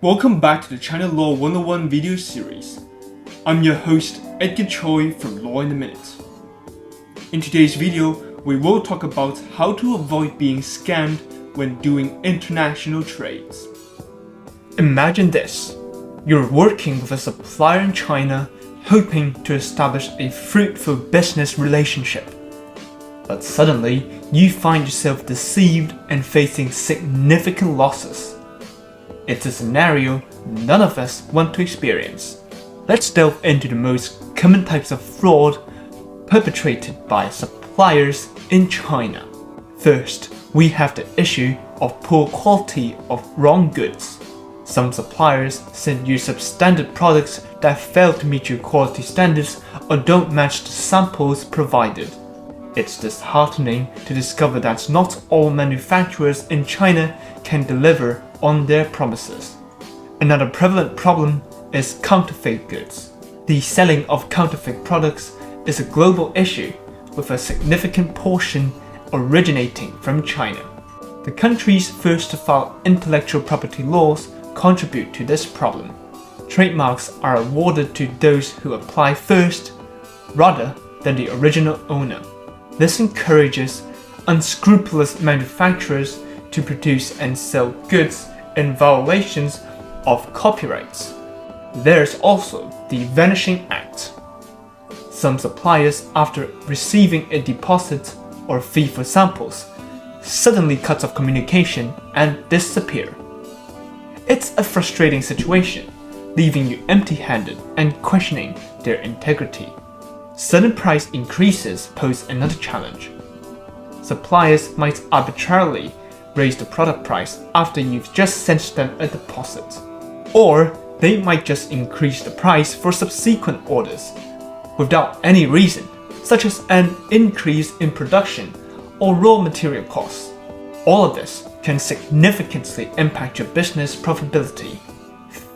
Welcome back to the China Law 101 video series. I'm your host Edgar Choi from Law in a Minute. In today's video, we will talk about how to avoid being scammed when doing international trades. Imagine this. You're working with a supplier in China, hoping to establish a fruitful business relationship. But suddenly, you find yourself deceived and facing significant losses. It's a scenario none of us want to experience. Let's delve into the most common types of fraud perpetrated by suppliers in China. First, we have the issue of poor quality of wrong goods. Some suppliers send you substandard products that fail to meet your quality standards or don't match the samples provided. It's disheartening to discover that not all manufacturers in China can deliver on their promises. Another prevalent problem is counterfeit goods. The selling of counterfeit products is a global issue, with a significant portion originating from China. The countries first to file intellectual property laws contribute to this problem. Trademarks are awarded to those who apply first, rather than the original owner. This encourages unscrupulous manufacturers to produce and sell goods in violations of copyrights. There's also the Vanishing Act. Some suppliers, after receiving a deposit or fee for samples, suddenly cut off communication and disappear. It's a frustrating situation, leaving you empty-handed and questioning their integrity. Sudden price increases pose another challenge. Suppliers might arbitrarily raise the product price after you've just sent them a deposit. Or they might just increase the price for subsequent orders without any reason, such as an increase in production or raw material costs. All of this can significantly impact your business profitability.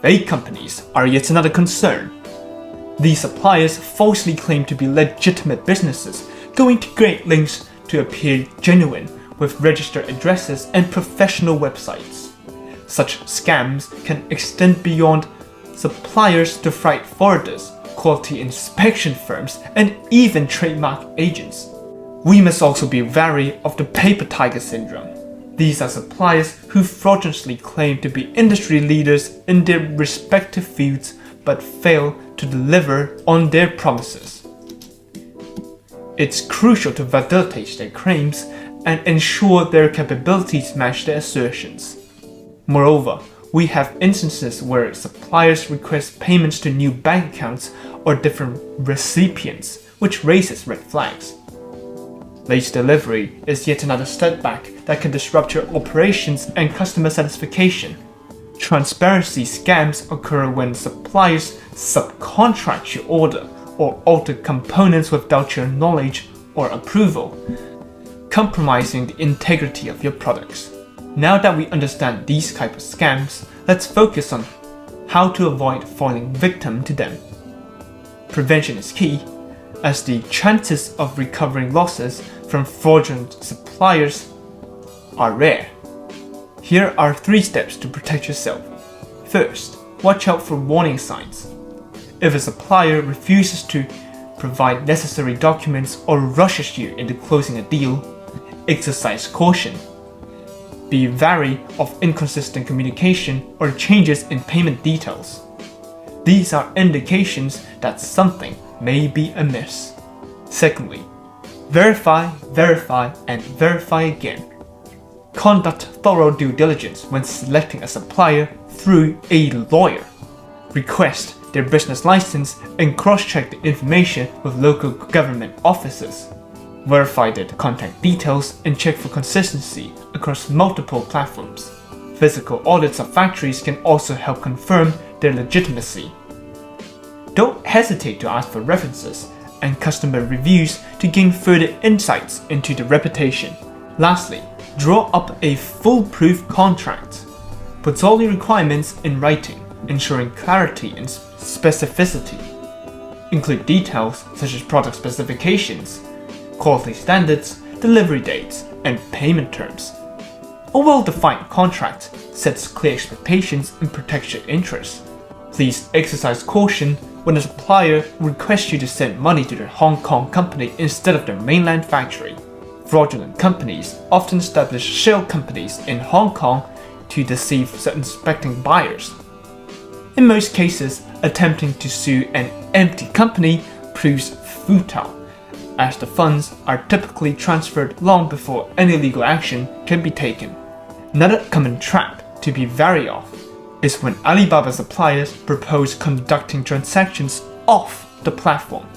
Fake companies are yet another concern. These suppliers falsely claim to be legitimate businesses, going to great lengths to appear genuine with registered addresses and professional websites. Such scams can extend beyond suppliers to freight forwarders, quality inspection firms, and even trademark agents. We must also be wary of the paper tiger syndrome. These are suppliers who fraudulently claim to be industry leaders in their respective fields but fail to deliver on their promises. It's crucial to validate their claims and ensure their capabilities match their assertions. Moreover, we have instances where suppliers request payments to new bank accounts or different recipients, which raises red flags. Late delivery is yet another setback that can disrupt your operations and customer satisfaction. Transparency scams occur when suppliers subcontract your order or alter components without your knowledge or approval, compromising the integrity of your products. Now that we understand these types of scams, let's focus on how to avoid falling victim to them. Prevention is key, as the chances of recovering losses from fraudulent suppliers are rare. Here are 3 steps to protect yourself. First, watch out for warning signs. If a supplier refuses to provide necessary documents or rushes you into closing a deal, exercise caution. Be wary of inconsistent communication or changes in payment details. These are indications that something may be amiss. Secondly, verify, and verify again. Conduct thorough due diligence when selecting a supplier through a lawyer. Request their business license and cross-check the information with local government offices. Verify their contact details and check for consistency across multiple platforms. Physical audits of factories can also help confirm their legitimacy. Don't hesitate to ask for references and customer reviews to gain further insights into the reputation. Lastly, draw up a foolproof contract. Put all your requirements in writing, ensuring clarity and specificity. Include details such as product specifications, quality standards, delivery dates, and payment terms. A well-defined contract sets clear expectations and protects your interests. Please exercise caution when a supplier requests you to send money to their Hong Kong company instead of their mainland factory. Fraudulent companies often establish shell companies in Hong Kong to deceive suspecting buyers. In most cases, attempting to sue an empty company proves futile, as the funds are typically transferred long before any legal action can be taken. Another common trap to be wary of is when Alibaba suppliers propose conducting transactions off the platform.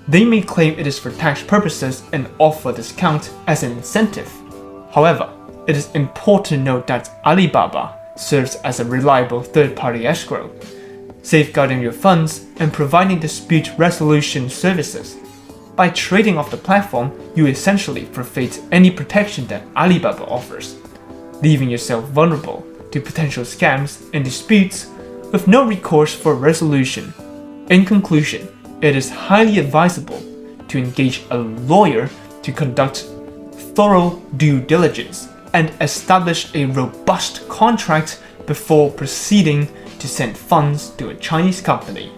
They may claim it is for tax purposes and offer a discount as an incentive. However, it is important to note that Alibaba serves as a reliable third-party escrow, safeguarding your funds and providing dispute resolution services. By trading off the platform, you essentially forfeit any protection that Alibaba offers, leaving yourself vulnerable to potential scams and disputes with no recourse for resolution. In conclusion, it is highly advisable to engage a lawyer to conduct thorough due diligence and establish a robust contract before proceeding to send funds to a Chinese company.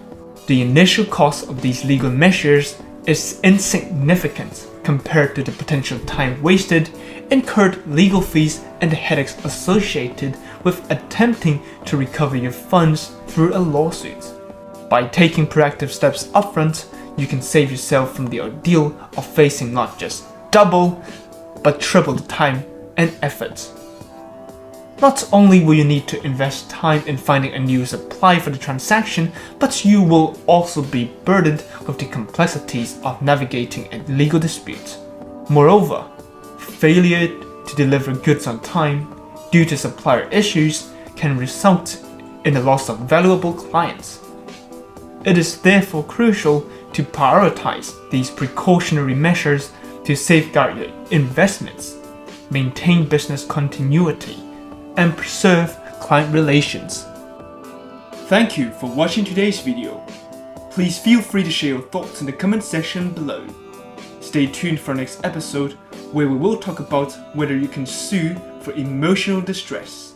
The initial cost of these legal measures is insignificant compared to the potential time wasted, incurred legal fees, and the headaches associated with attempting to recover your funds through a lawsuit. By taking proactive steps upfront, you can save yourself from the ordeal of facing not just double, but triple the time and effort. Not only will you need to invest time in finding a new supply for the transaction, but you will also be burdened with the complexities of navigating a legal dispute. Moreover, failure to deliver goods on time due to supplier issues can result in the loss of valuable clients. It is therefore crucial to prioritize these precautionary measures to safeguard your investments, maintain business continuity, and preserve client relations. Thank you for watching today's video. Please feel free to share your thoughts in the comment section below. Stay tuned for our next episode, where we will talk about whether you can sue for emotional distress.